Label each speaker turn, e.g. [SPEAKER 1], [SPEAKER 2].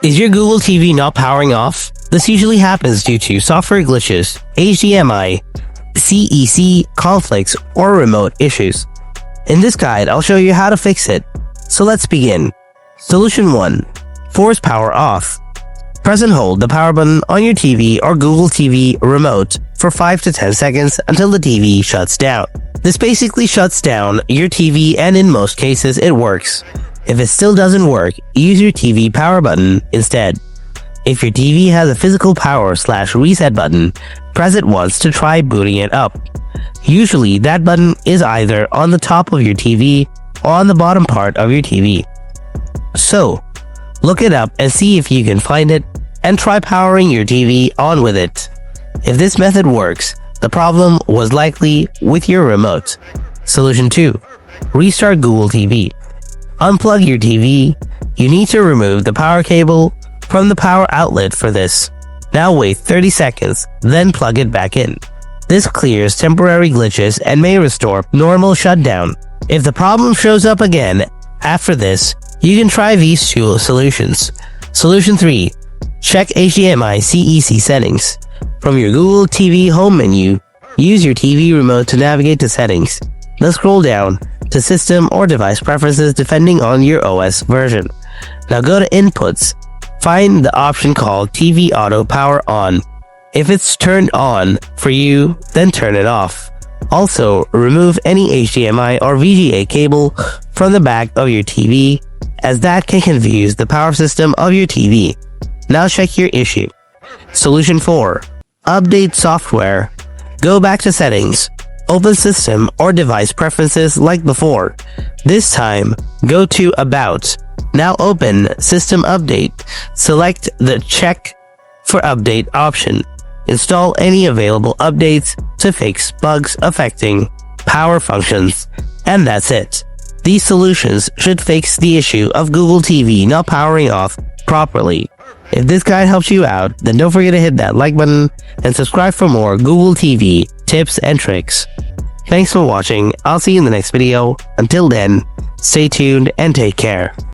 [SPEAKER 1] Is your Google TV not powering off? This usually happens due to software glitches, HDMI, CEC conflicts, or remote issues. In this guide, I'll show you how to fix it. So let's begin. Solution 1. Force power off. Press and hold the power button on your TV or Google TV remote for 5 to 10 seconds until the TV shuts down. This basically shuts down your TV, and in most cases it works. If it still doesn't work, use your TV power button instead. If your TV has a physical power/reset button, press it once to try booting it up. Usually that button is either on the top of your TV or on the bottom part of your TV. So, look it up and see if you can find it, and try powering your TV on with it. If this method works, the problem was likely with your remote. Solution 2. Restart Google TV. Unplug your TV. You need to remove the power cable from the power outlet for this. Now wait 30 seconds, then plug it back in. This clears temporary glitches and may restore normal shutdown. If the problem shows up again after this, you can try these two solutions. Solution 3. Check HDMI CEC settings. From your Google TV home menu, use your TV remote to navigate to settings. Then scroll down to system or device preferences depending on your OS version. Now go to inputs. Find the option called TV auto power on. If it's turned on for you, then turn it off. Also, remove any HDMI or VGA cable from the back of your TV, as that can confuse the power system of your TV. Now check your issue. Solution 4. Update software. Go back to settings. Open system or device preferences like before. This time, go to About. Now open System Update. Select the Check for Update option. Install any available updates to fix bugs affecting power functions. And that's it. These solutions should fix the issue of Google TV not powering off properly. If this guide helps you out, then don't forget to hit that like button and subscribe for more Google TV tips and tricks. Thanks for watching. I'll see you in the next video. Until then, stay tuned and take care.